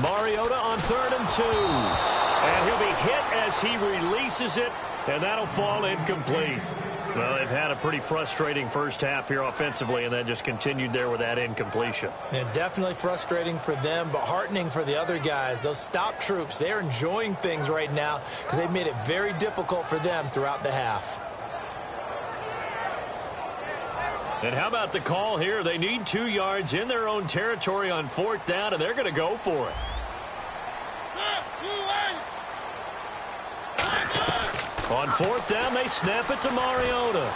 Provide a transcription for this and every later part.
Mariota on 3rd and 2. And he'll be hit as he releases it, and that'll fall incomplete. Well, they've had a pretty frustrating first half here offensively, and then just continued there with that incompletion. Yeah, definitely frustrating for them, but heartening for the other guys. Those stop troops, they're enjoying things right now because they've made it very difficult for them throughout the half. And how about the call here? They need 2 yards in their own territory on 4th down, and they're going to go for it. On 4th down, they snap it to Mariota.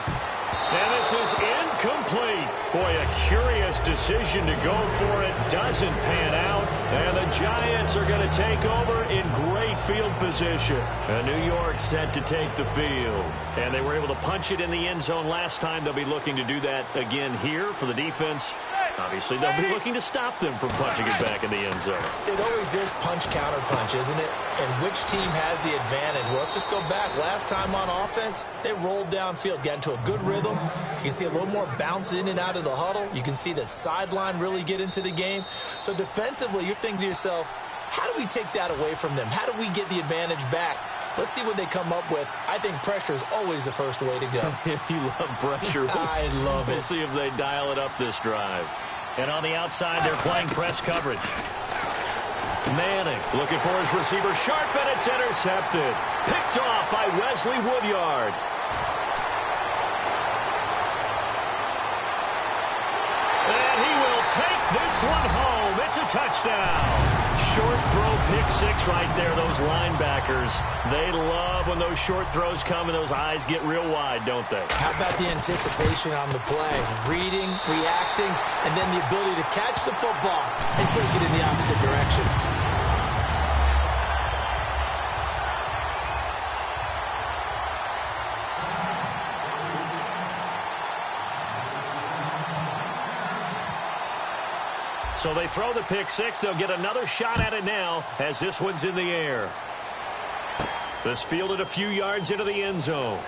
And this is incomplete. Boy, a curious decision to go for it. Doesn't pan out. And the Giants are going to take over in great field position. And New York set to take the field. And they were able to punch it in the end zone last time. They'll be looking to do that again here for the defense. Obviously, they'll be looking to stop them from punching it back in the end zone. It always is punch-counter-punch, isn't it? And which team has the advantage? Well, let's just go back. Last time on offense, they rolled downfield, got into a good rhythm. You can see a little more bounce in and out of the huddle. You can see the sideline really get into the game. So defensively, you're thinking to yourself, how do we take that away from them? How do we get the advantage back? Let's see what they come up with. I think pressure is always the first way to go. You love pressure. I love it. We'll see if they dial it up this drive. And on the outside, they're playing press coverage. Manning looking for his receiver. Sharp, and it's intercepted. Picked off by Wesley Woodyard. And he will take this one home. It's a touchdown. Short throw, pick 6 right there. Those linebackers, they love when those short throws come and those eyes get real wide, don't they? How about the anticipation on the play? Reading, reacting, and then the ability to catch the football and take it in the opposite direction. So they throw the pick 6. They'll get another shot at it now as this one's in the air. This fielded a few yards into the end zone.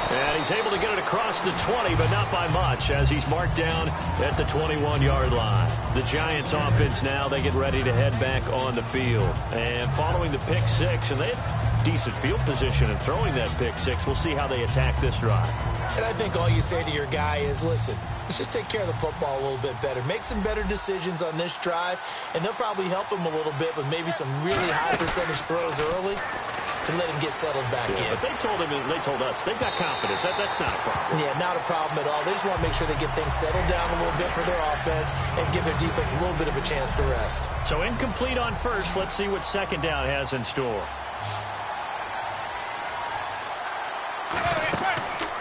And he's able to get it across the 20, but not by much, as he's marked down at the 21-yard line. The Giants offense now, they get ready to head back on the field. And following the pick 6, and they had decent field position in throwing that pick 6. We'll see how they attack this drive. And I think all you say to your guy is, listen, let's just take care of the football a little bit better. Make some better decisions on this drive, and they'll probably help him a little bit with maybe some really high percentage throws early to let him get settled back in. But they told him, and they told us, they've got confidence. That's not a problem. Yeah, not a problem at all. They just want to make sure they get things settled down a little bit for their offense and give their defense a little bit of a chance to rest. So incomplete on first. Let's see what 2nd down has in store.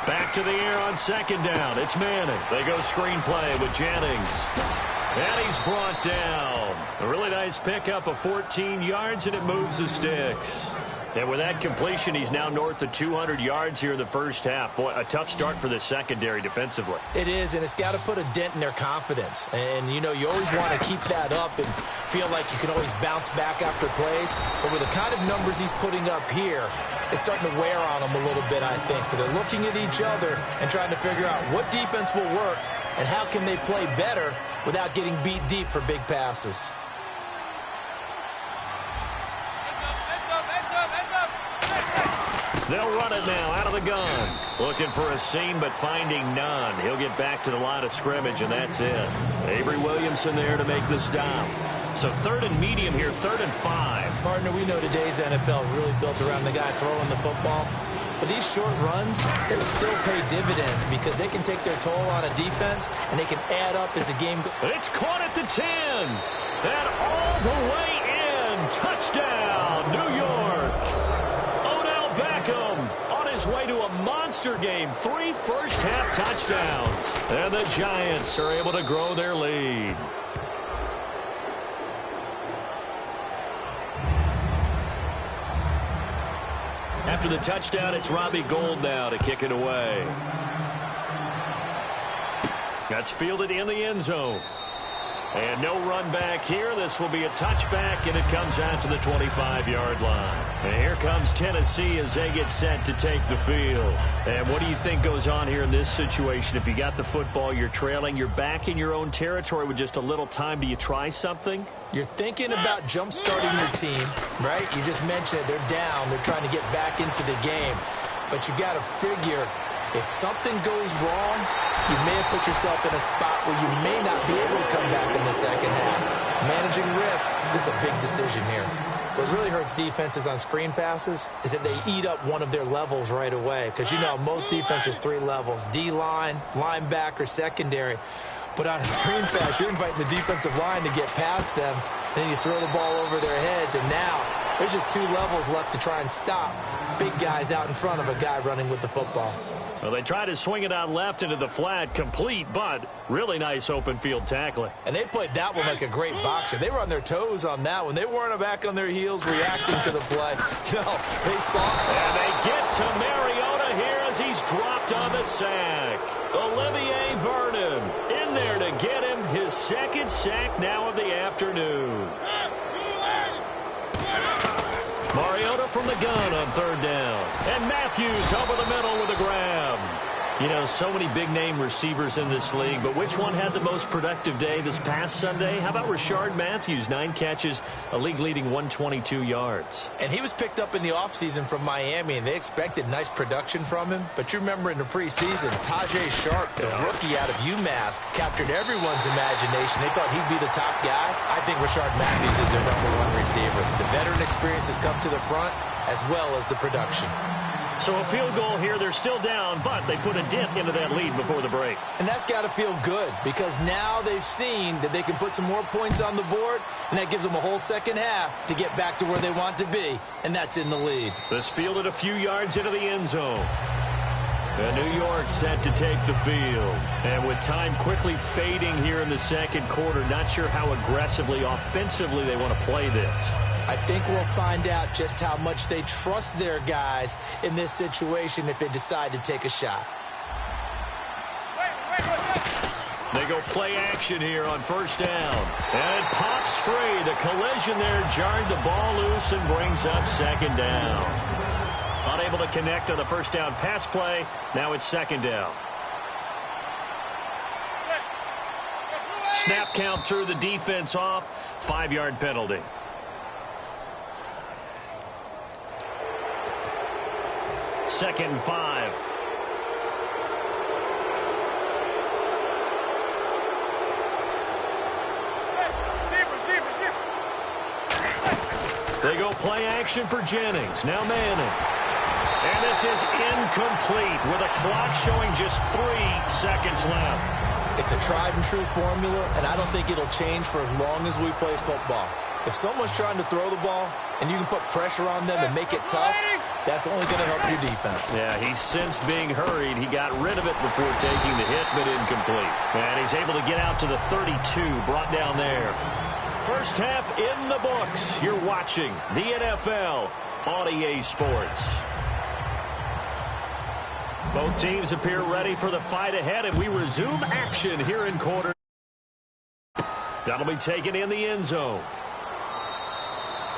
Back to the air on 2nd down. It's Manning. They go screenplay with Jennings. And he's brought down. A really nice pickup of 14 yards, and it moves the sticks. And with that completion, he's now north of 200 yards here in the first half. Boy, a tough start for the secondary defensively. It is, and it's got to put a dent in their confidence. And, you know, you always want to keep that up and feel like you can always bounce back after plays. But with the kind of numbers he's putting up here, it's starting to wear on them a little bit, I think. So they're looking at each other and trying to figure out what defense will work and how can they play better without getting beat deep for big passes. They'll run it now out of the gun. Looking for a seam, but finding none. He'll get back to the line of scrimmage, and that's it. Avery Williamson there to make the stop. So 3rd and medium here, 3rd and 5. Partner, we know today's NFL is really built around the guy throwing the football. But these short runs, they still pay dividends because they can take their toll on a defense, and they can add up as the game goes. It's caught at the 10. And all the way in. Touchdown, New York. On his way to a monster game. 3 first-half touchdowns. And the Giants are able to grow their lead. After the touchdown, it's Robbie Gould now to kick it away. That's fielded in the end zone. And no run back here. This will be a touchback, and it comes out to the 25-yard line. And here comes Tennessee as they get set to take the field. And what do you think goes on here in this situation? If you got the football, you're trailing, you're back in your own territory with just a little time. Do you try something? You're thinking about jump-starting your team, right? You just mentioned it. They're down. They're trying to get back into the game. But you got to figure, if something goes wrong, you may have put yourself in a spot where you may not be able to come back in the second half. Managing risk, this is a big decision here. What really hurts defenses on screen passes is that they eat up one of their levels right away. Because, you know, most defenses, 3 levels. D-line, linebacker, secondary. But on a screen pass, you're inviting the defensive line to get past them. Then you throw the ball over their heads. And now there's just 2 levels left to try and stop big guys out in front of a guy running with the football. Well, they try to swing it out left into the flat, complete, but really nice open field tackling. And they played that one like a great boxer. They were on their toes on that one. They weren't back on their heels reacting to the play. No, they saw it. And they get to Mariota here as he's dropped on the sack. Olivier Vernon in there to get him his second sack now of the afternoon. Mariota from the gun on 3rd down. And Matthews over the middle with a grab. You know, so many big-name receivers in this league, but which one had the most productive day this past Sunday? How about Rashard Matthews? 9 catches, a league-leading 122 yards. And he was picked up in the offseason from Miami, and they expected nice production from him. But you remember in the preseason, Tajay Sharp, the rookie out of UMass, captured everyone's imagination. They thought he'd be the top guy. I think Rashard Matthews is their #1 receiver. The veteran experience has come to the front, as well as the production. So a field goal here. They're still down, but they put a dent into that lead before the break. And that's got to feel good because now they've seen that they can put some more points on the board, and that gives them a whole second half to get back to where they want to be, and that's in the lead. This fielded a few yards into the end zone. And New York set to take the field. And with time quickly fading here in the second quarter, not sure how aggressively, offensively they want to play this. I think we'll find out just how much they trust their guys in this situation if they decide to take a shot. They go play action here on 1st down. And it pops free. The collision there jarred the ball loose and brings up 2nd down. Unable to connect on the 1st down pass play. Now it's 2nd down. Snap count through the defense off. 5-yard penalty. Second and 5. They go play action for Jennings. Now Manning. And this is incomplete with a clock showing just 3 seconds left. It's a tried and true formula, and I don't think it'll change for as long as we play football. If someone's trying to throw the ball and you can put pressure on them and make it tough, that's only going to help your defense. Yeah, he's since being hurried. He got rid of it before taking the hit, but incomplete. And he's able to get out to the 32, brought down there. First half in the books. You're watching the NFL on EA Sports. Both teams appear ready for the fight ahead, and we resume action here in quarter. That'll be taken in the end zone.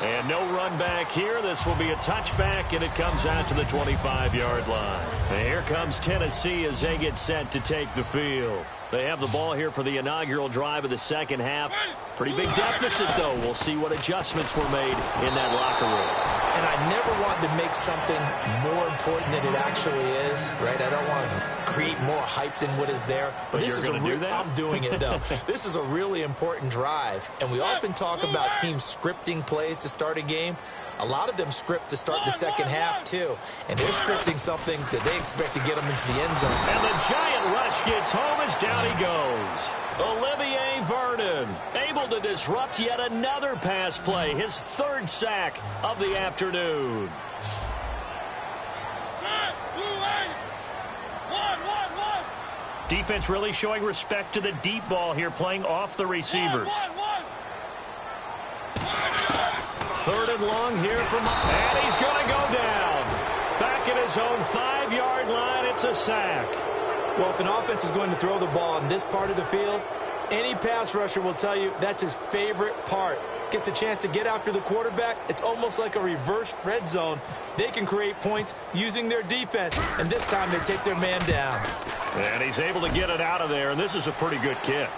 And no run back here. This will be a touchback, and it comes out to the 25-yard line. And here comes Tennessee as they get set to take the field. They have the ball here for the inaugural drive of the second half. Pretty big deficit, though. We'll see what adjustments were made in that locker room. And I never wanted to make something more important than it actually is, right? I don't want to create more hype than what is there. But this you're is going to do that? I'm doing it, though. This is a really important drive. And we often talk about teams scripting plays to start a game. A lot of them script to start the second half, too. And they're scripting something that they expect to get them into the end zone. And the giant rush gets home as down he goes. Olivier Vernon able to disrupt yet another pass play. His 3rd sack of the afternoon. Defense really showing respect to the deep ball here, playing off the receivers. 3rd and long here from, and he's going to go down. Back at his own 5-yard line, it's a sack. Well, if an offense is going to throw the ball in this part of the field, any pass rusher will tell you that's his favorite part. gets a chance to get after the quarterback, it's almost like a reverse red zone. They can create points using their defense, and this time they take their man down. And he's able to get it out of there, and this is a pretty good kick.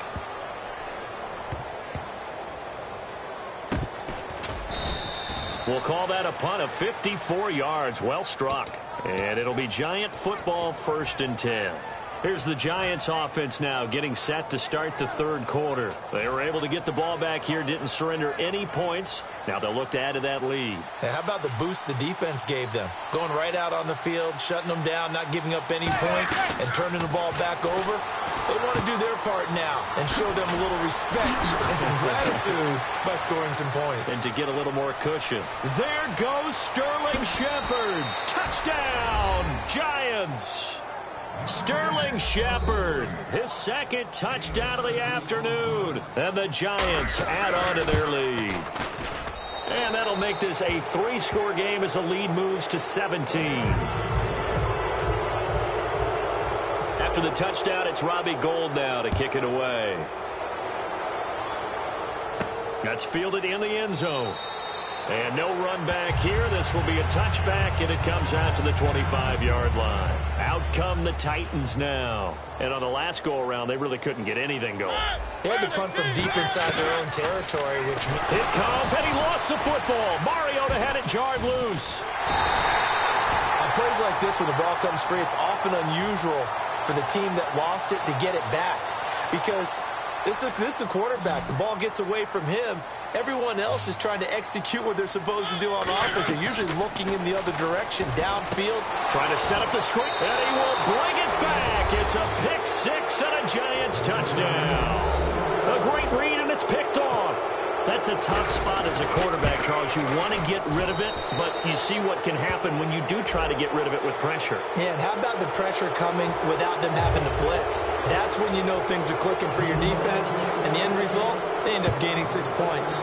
We'll call that a punt of 54 yards. Well struck. And it'll be Giant football, 1st and 10. Here's the Giants offense now getting set to start the third quarter. They were able to get the ball back here, didn't surrender any points. Now they'll look to add to that lead. Hey, how about the boost the defense gave them? Going right out on the field, shutting them down, not giving up any points, and turning the ball back over. They want to do their part now and show them a little respect and some gratitude by scoring some points. And to get a little more cushion. There goes Sterling Shepard. Touchdown, Giants. Sterling Shepard, his 2nd touchdown of the afternoon. And the Giants add on to their lead. And that'll make this a 3-score game as the lead moves to 17. After the touchdown, it's Robbie Gould now to kick it away. That's fielded in the end zone. And no run back here. This will be a touchback, and it comes out to the 25-yard line. Out come the Titans now. And on the last go-around, they really couldn't get anything going. They had to punt from deep inside their own territory, which... It comes, and he lost the football. Mariota had it jarred loose. On plays like this, when the ball comes free, it's often unusual for the team that lost it to get it back. Because this is the quarterback. The ball gets away from him. Everyone else is trying to execute what they're supposed to do on offense. They're usually looking in the other direction, downfield. Trying to set up the screen, and he will bring it back. It's a pick 6 and a Giants touchdown. A great read, and it's picked off. That's a tough spot as a quarterback, Charles. You want to get rid of it, but you see what can happen when you do try to get rid of it with pressure. Yeah, and how about the pressure coming without them having to blitz? That's when you know things are clicking for your defense, and the end result, they end up gaining 6 points.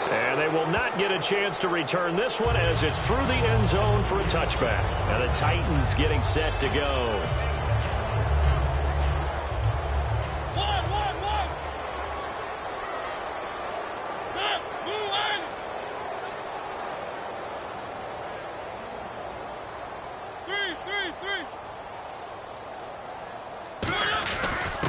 And they will not get a chance to return this one as it's through the end zone for a touchback. And the Titans getting set to go.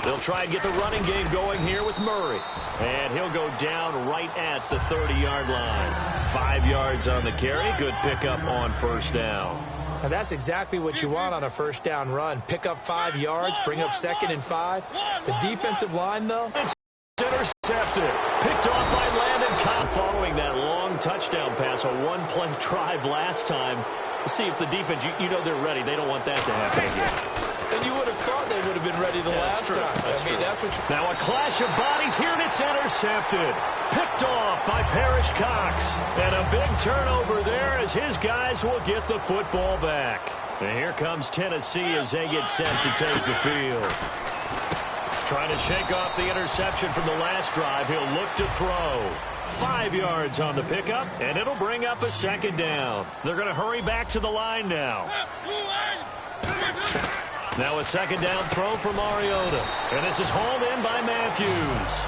They'll try and get the running game going here with Murray. And he'll go down right at the 30-yard line. 5 yards on the carry. Good pickup on 1st down. Now that's exactly what you want on a 1st down run. Pick up 5 yards, bring up 2nd and 5. The defensive line, though. It's intercepted. Picked off by Landon Cobb. Following that long touchdown pass, a one-play drive last time. We'll see if the defense, you know they're ready. They don't want that to happen again. And you would have thought they would have been ready the last time. That's what now a clash of bodies here, and it's intercepted. Picked off by Parrish Cox. And a big turnover there as his guys will get the football back. And here comes Tennessee as they get set to take the field. Trying to shake off the interception from the last drive. He'll look to throw. 5 yards on the pickup, and it'll bring up a 2nd down. They're going to hurry back to the line now. Now a 2nd down throw for Mariota. And this is hauled in by Matthews.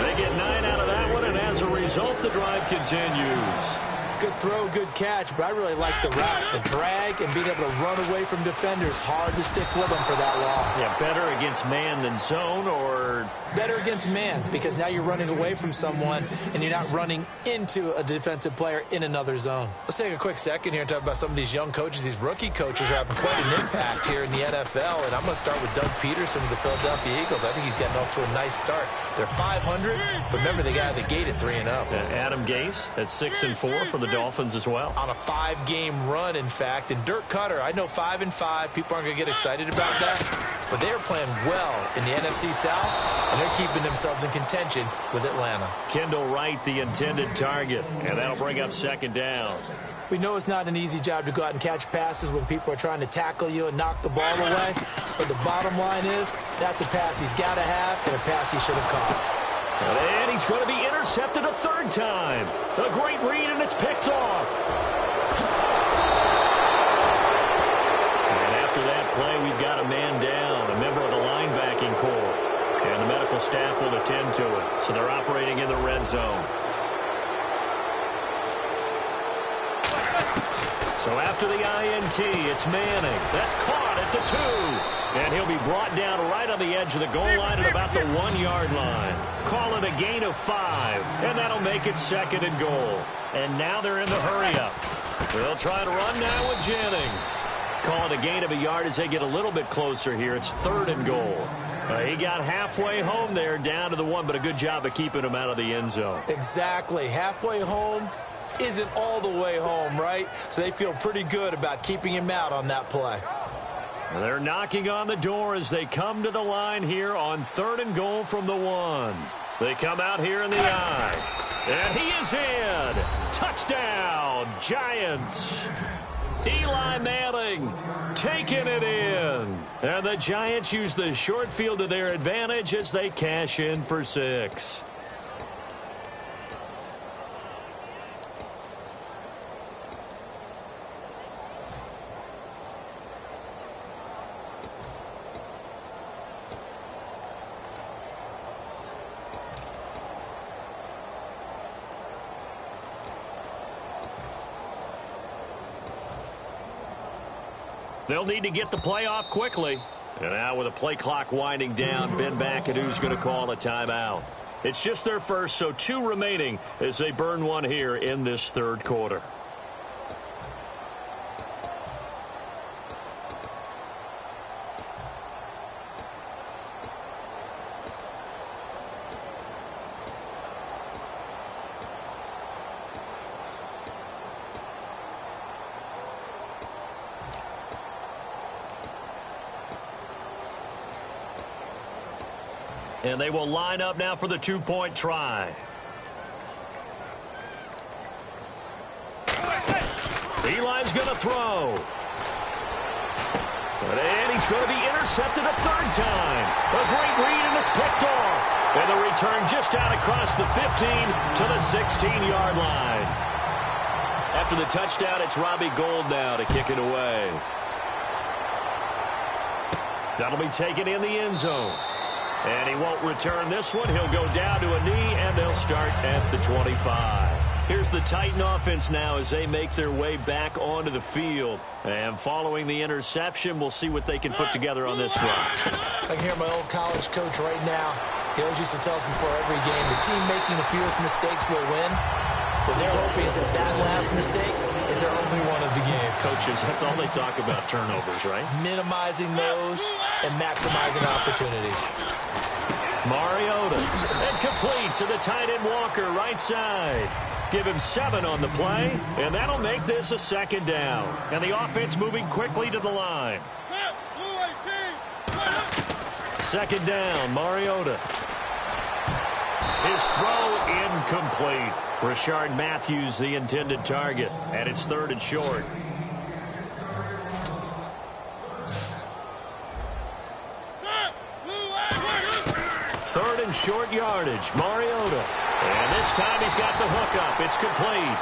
They get 9 out of that one, and as a result, the drive continues. Good throw, good catch, but I really like the route, the drag, and being able to run away from defenders. Hard to stick with them for that long. Yeah, better against man than zone, or... Better against man, because now you're running away from someone, and you're not running into a defensive player in another zone. Let's take a quick second here and talk about some of these young coaches. These rookie coaches are having quite an impact here in the NFL, and I'm going to start with Doug Peterson of the Philadelphia Eagles. I think he's getting off to a nice start. They're 500, but remember, they got out of the gate at 3-0. Adam Gase at 6-4 for the Dolphins as well. On a 5-game run, in fact. And Dirk Cutter, I know 5-5. People aren't going to get excited about that. But they are playing well in the NFC South, and they're keeping themselves in contention with Atlanta. Kendall Wright, the intended target, and that'll bring up 2nd down. We know it's not an easy job to go out and catch passes when people are trying to tackle you and knock the ball away. But the bottom line is, that's a pass he's got to have and a pass he should have caught. And he's going to be intercepted a 3rd time. A great read, and it's picked off. And after that play, we've got a man down, a member of the linebacking corps. And the medical staff will attend to it. So they're operating in the red zone. So after the INT, it's Manning. That's caught at the 2. And he'll be brought down right on the edge of the goal line at about the 1-yard line. Call it a gain of 5, and that'll make it 2nd and goal. And now they're in the hurry-up. They'll try to run now with Jennings. Call it a gain of a yard as they get a little bit closer here. It's 3rd and goal. He got halfway home there, down to the 1, but a good job of keeping him out of the end zone. Exactly. Halfway home isn't all the way home, right? So they feel pretty good about keeping him out on that play. They're knocking on the door as they come to the line here on 3rd and goal from the 1. They come out here in the I. And he is in. Touchdown, Giants. Eli Manning taking it in. And the Giants use the short field to their advantage as they cash in for 6. They'll need to get the play off quickly. And now with the play clock winding down, Ben back and who's going to call a timeout. It's just their first, so 2 remaining as they burn one here in this 3rd quarter. And they will line up now for the 2-point try. Eli's going to throw. And he's going to be intercepted a 3rd time. A great read, and it's picked off. And the return just out across the 15 to the 16-yard line. After the touchdown, it's Robbie Gould now to kick it away. That'll be taken in the end zone. And he won't return this one. He'll go down to a knee, and they'll start at the 25. Here's the Titan offense now as they make their way back onto the field. And following the interception, we'll see what they can put together on this drive. I can hear my old college coach right now. He always used to tell us before every game, the team making the fewest mistakes will win. What they're hoping is that last mistake is their only one of the game. Coaches, that's all they talk about, turnovers, right? Minimizing those and maximizing opportunities. Mariota, and complete to the tight end Walker, right side. Give him 7 on the play, and that'll make this a 2nd down. And the offense moving quickly to the line. 2nd down, Mariota. His throw incomplete. Rashard Matthews, the intended target, and it's 3rd and short. Third and short yardage, Mariota. And this time he's got the hook up. It's complete.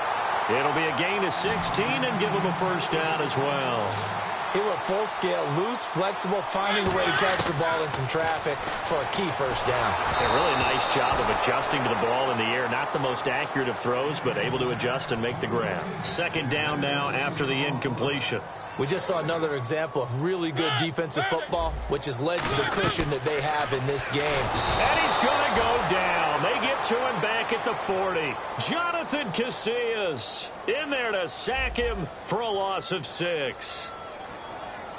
It'll be a gain of 16 and give him a 1st down as well. He went full scale, loose, flexible, finding a way to catch the ball in some traffic for a key 1st down. A really nice job of adjusting to the ball in the air. Not the most accurate of throws, but able to adjust and make the grab. 2nd down now after the incompletion. We just saw another example of really good defensive football, which has led to the cushion that they have in this game. And he's going to go down. They get to him back at the 40. Jonathan Casillas in there to sack him for a loss of 6.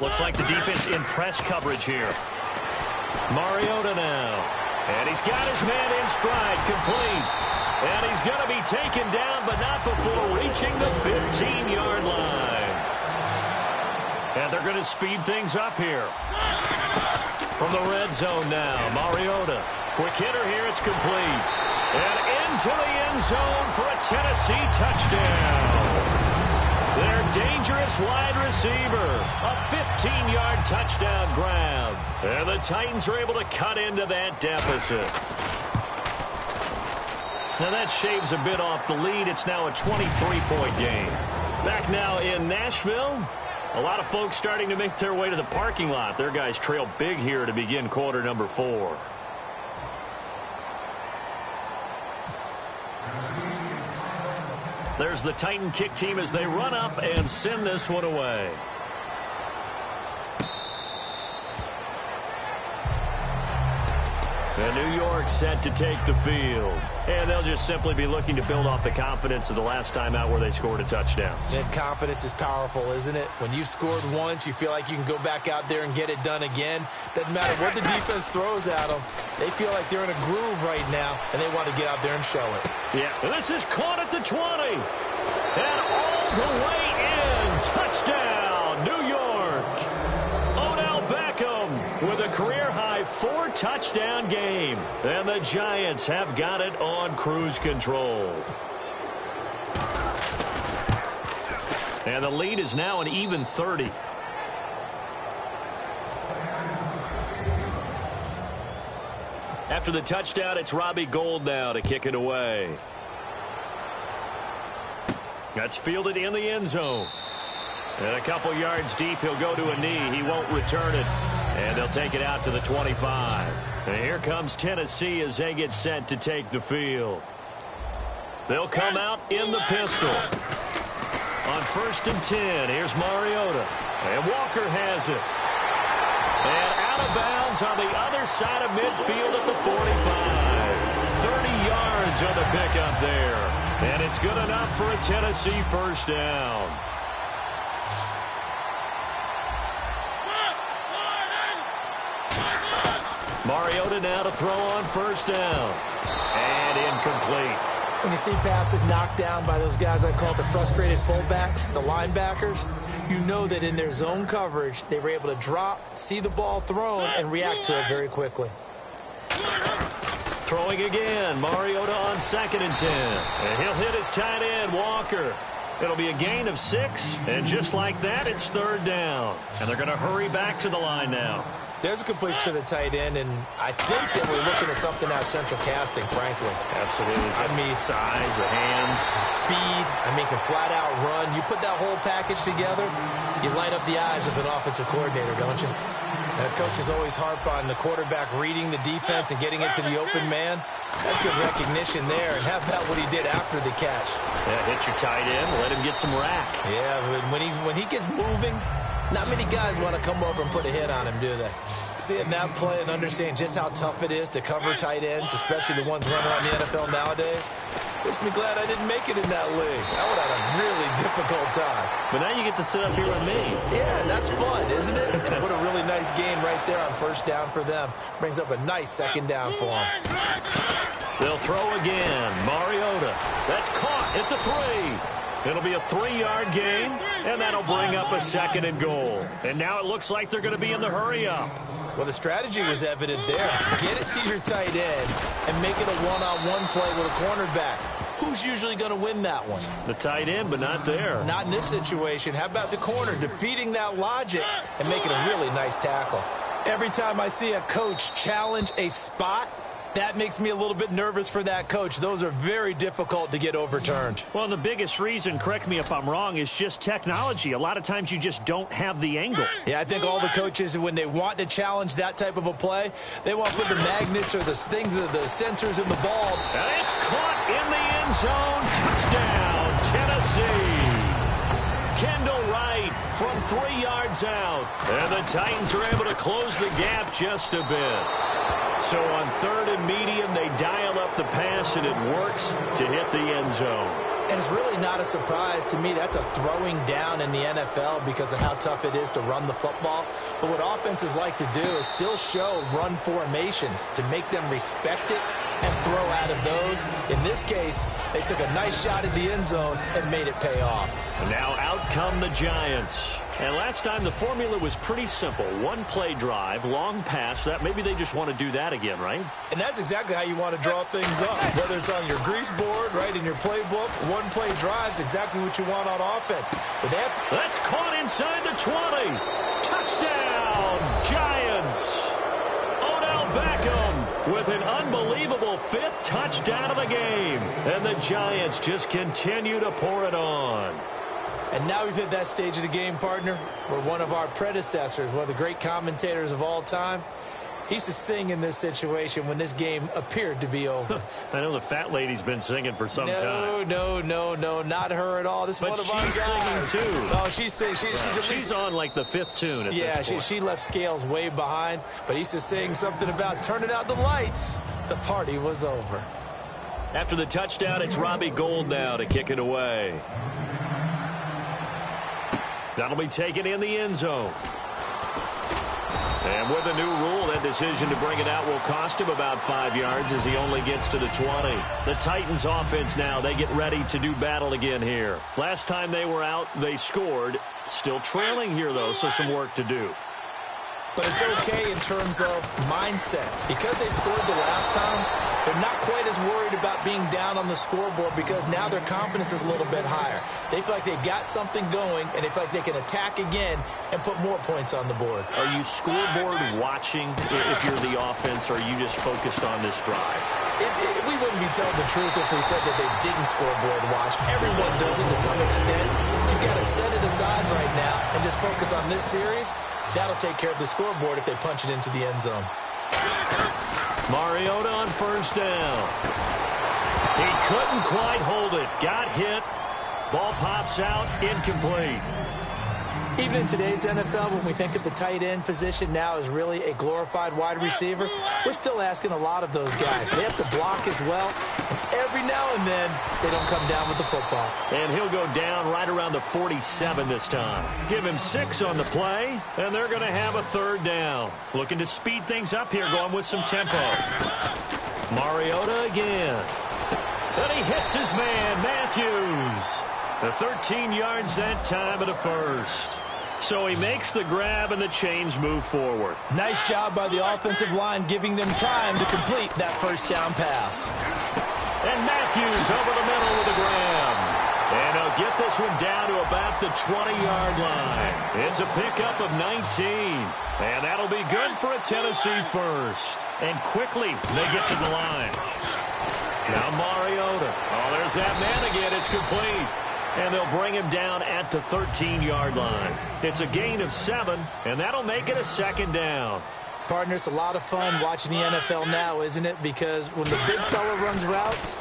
Looks like the defense in press coverage here. Mariota now. And he's got his man in stride, complete. And he's going to be taken down, but not before reaching the 15-yard line. And they're going to speed things up here. From the red zone now, Mariota. Quick hitter here, it's complete. And into the end zone for a Tennessee touchdown. Their dangerous wide receiver. A 15-yard touchdown grab. And the Titans are able to cut into that deficit. Now that shaves a bit off the lead. It's now a 23-point game. Back now in Nashville. A lot of folks starting to make their way to the parking lot. Their guys trail big here to begin quarter number 4. There's the Titan kick team as they run up and send this one away. And New York set to take the field. And they'll just simply be looking to build off the confidence of the last time out where they scored a touchdown. And confidence is powerful, isn't it? When you've scored once, you feel like you can go back out there and get it done again. Doesn't matter what the defense throws at them. They feel like they're in a groove right now, and they want to get out there and show it. Yeah, and this is caught at the 20. And all the way in. Touchdown, New York. Odell Beckham with a career-high 4-touchdown game. And the Giants have got it on cruise control. And the lead is now an even 30. After the touchdown, it's Robbie Gould now to kick it away. That's fielded in the end zone. And a couple yards deep, he'll go to a knee. He won't return it. And they'll take it out to the 25. And here comes Tennessee as they get set to take the field. They'll come out in the pistol. On 1st and 10, here's Mariota. And Walker has it. And out of bounds on the other side of midfield at the 45. 30 yards on the pickup there. And it's good enough for a Tennessee first down. Mariota now to throw on 1st down. And incomplete. When you see passes knocked down by those guys I call the frustrated fullbacks, the linebackers, you know that in their zone coverage, they were able to drop, see the ball thrown, and react to it very quickly. Throwing again, Mariota on 2nd and 10. And he'll hit his tight end, Walker. It'll be a gain of 6, and just like that, it's 3rd down. And they're going to hurry back to the line now. There's a completion to the tight end, and I think that we're looking at something out of central casting, frankly. Absolutely. I mean, size, the hands. Speed. I mean, can flat out run. You put that whole package together, you light up the eyes of an offensive coordinator, don't you? And coaches always harp on the quarterback reading the defense and getting it to the open man. That's good recognition there. And how about what he did after the catch? Yeah, hit your tight end, let him get some rack. Yeah, but when he gets moving, not many guys want to come over and put a hit on him, do they? Seeing that play and understanding just how tough it is to cover tight ends, especially the ones running around the NFL nowadays, makes me glad I didn't make it in that league. I would have had a really difficult time. But now you get to sit up here with me. Yeah, and that's fun, isn't it? And what a really nice game right there on 1st down for them. Brings up a nice 2nd down for them. They'll throw again. Mariota. That's caught at the 3. It'll be a 3-yard gain, and that'll bring up a 2nd and goal. And now it looks like they're going to be in the hurry-up. Well, the strategy was evident there. Get it to your tight end and make it a one-on-one play with a cornerback. Who's usually going to win that one? The tight end, but not there. Not in this situation. How about the corner defeating that logic and making a really nice tackle? Every time I see a coach challenge a spot, that makes me a little bit nervous for that coach. Those are very difficult to get overturned. Well, the biggest reason, correct me if I'm wrong, is just technology. A lot of times you just don't have the angle. Yeah, I think all the coaches, when they want to challenge that type of a play, they want to put the magnets or the things, the sensors in the ball. And it's caught in the end zone. Touchdown, Tennessee. Kendall Wright from 3 yards out. And the Titans are able to close the gap just a bit. So on 3rd and medium, they dial up the pass, and it works to hit the end zone. And it's really not a surprise to me. That's a throwing down in the NFL because of how tough it is to run the football. But what offenses like to do is still show run formations to make them respect it and throw out of those. In this case, they took a nice shot at the end zone and made it pay off. And now out come the Giants. And last time the formula was pretty simple. 1-play drive, long pass. That maybe they just want to do that again, right? And that's exactly how you want to draw things up. Whether it's on your grease board, right, in your playbook, 1-play drive's exactly what you want on offense. But they have to... That's caught inside the 20. Touchdown, Giants. Odell Beckham with an unbelievable 5th touchdown of the game. And the Giants just continue to pour it on. And now we've hit that stage of the game, partner, where one of our predecessors, one of the great commentators of all time, He used to sing in this situation when this game appeared to be over. I know the fat lady's been singing for some time. No, not her at all. This is one of our guys. She's singing too. Oh, she's singing. She's on like the 5th tune at this point. She left Scales way behind, but he used to sing something about turning out the lights. The party was over. After the touchdown, it's Robbie Gould now to kick it away. That'll be taken in the end zone. And with the new rule, that decision to bring it out will cost him about 5 yards as he only gets to the 20. The Titans offense now, they get ready to do battle again here. Last time they were out, they scored. Still trailing here, though, so some work to do. But it's okay in terms of mindset. Because they scored the last time, they're not quite as worried about being down on the scoreboard because now their confidence is a little bit higher. They feel like they've got something going, and they feel like they can attack again and put more points on the board. Are you scoreboard watching if you're the offense, or are you just focused on this drive? We wouldn't be telling the truth if we said that they didn't scoreboard watch. Everyone does it to some extent. But you've got to set it aside right now and just focus on this series. That'll take care of the scoreboard if they punch it into the end zone. Mariota on first down. He couldn't quite hold it. Got hit. Ball pops out. Incomplete. Even in today's NFL, when we think of the tight end position now as really a glorified wide receiver, we're still asking a lot of those guys. They have to block as well, and every now and then they don't come down with the football. And he'll go down right around the 47 this time. Give him 6 on the play, and they're going to have a 3rd down. Looking to speed things up here, going with some tempo. Mariota again. And he hits his man, Matthews. The 13 yards that time of the first. So he makes the grab and the chains move forward. Nice job by the offensive line giving them time to complete that first down pass. And Matthews over the middle with a grab. And he'll get this one down to about the 20-yard line. It's a pickup of 19. And that'll be good for a Tennessee first. And quickly they get to the line. Now Mariota. Oh, there's that man again. It's complete. And they'll bring him down at the 13-yard line. It's a gain of 7, and that'll make it a 2nd down. Partner, it's a lot of fun watching the NFL now, isn't it? Because when the big fella runs routes,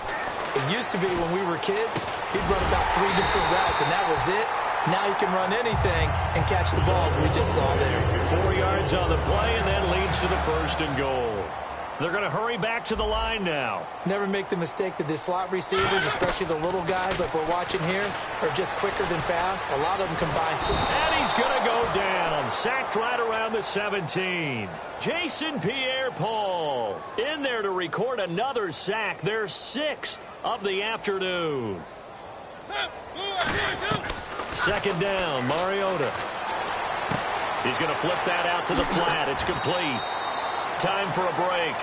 it used to be when we were kids, he'd run about 3 different routes, and that was it. Now he can run anything and catch the balls we just saw there. 4 yards on the play, and that leads to the 1st and goal. They're going to hurry back to the line now. Never make the mistake that the slot receivers, especially the little guys like we're watching here, are just quicker than fast. A lot of them combine. And he's going to go down. Sacked right around the 17. Jason Pierre-Paul in there to record another sack. Their 6th of the afternoon. 2nd down, Mariota. He's going to flip that out to the flat. It's complete. Time for a break.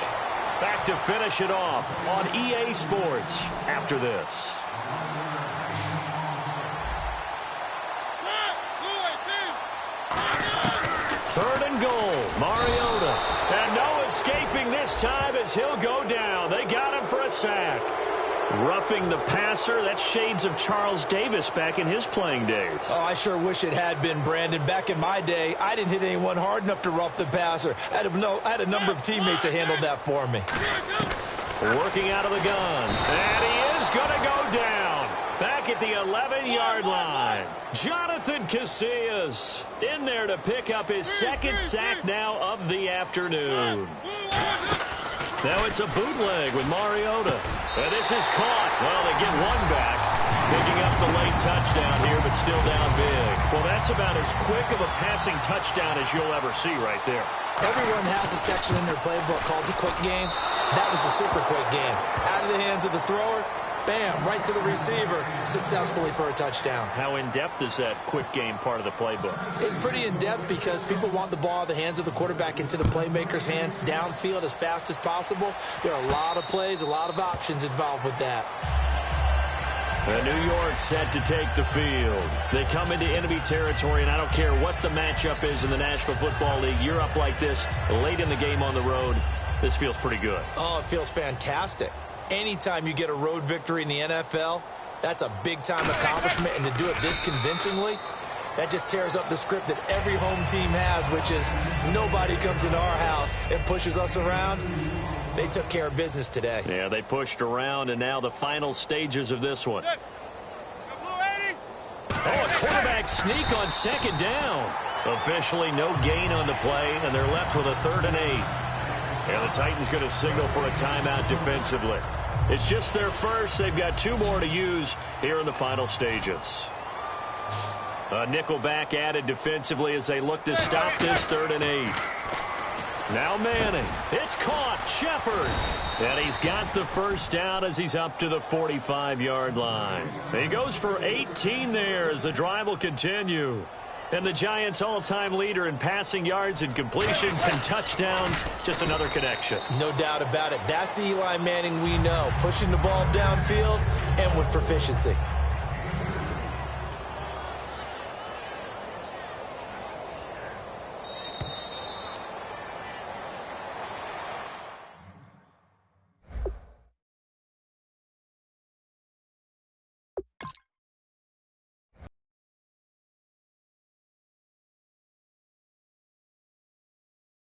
Back to finish it off on EA Sports after this. Third and goal, Mariota. And no escaping this time as he'll go down. They got him for a sack. Roughing the passer, that's shades of Charles Davis back in his playing days. Oh, I sure wish it had been, Brandon. Back in my day, I didn't hit anyone hard enough to rough the passer. I had a number of teammates that handled that for me. Working out of the gun. And he is going to go down. Back at the 11-yard line. Jonathan Casillas in there to pick up his 2nd sack now of the afternoon. Now it's a bootleg with Mariota. And this is caught. Well, they get one back. Picking up the late touchdown here, but still down big. Well, that's about as quick of a passing touchdown as you'll ever see right there. Everyone has a section in their playbook called the quick game. That was a super quick game. Out of the hands of the thrower, bam, right to the receiver, successfully for a touchdown. How in-depth is that quick game part of the playbook? It's pretty in-depth because people want the ball out of the hands of the quarterback into the playmaker's hands downfield as fast as possible. There are a lot of plays, a lot of options involved with that. And New York set to take the field. They come into enemy territory, and I don't care what the matchup is in the National Football League. You're up like this late in the game on the road. This feels pretty good. Oh, it feels fantastic. Anytime you get a road victory in the NFL, that's a big-time accomplishment, and to do it this convincingly, That just tears up the script that every home team has, which is nobody comes into our house and pushes us around. They took care of business today. Yeah, they pushed around, and now the final stages of this one. Oh, a quarterback sneak on second down. Officially no gain on the play, and they're left with a 3rd and 8. And the Titans going to signal for a timeout defensively. It's just their first. They've got 2 more to use here in the final stages. A nickel back added defensively as they look to stop this 3rd and 8. Now Manning. It's caught. Shepard. And he's got the first down as he's up to the 45-yard line. He goes for 18 there as the drive will continue. And the Giants' all-time leader in passing yards and completions and touchdowns. Just another connection. No doubt about it. That's the Eli Manning we know. Pushing the ball downfield and with proficiency.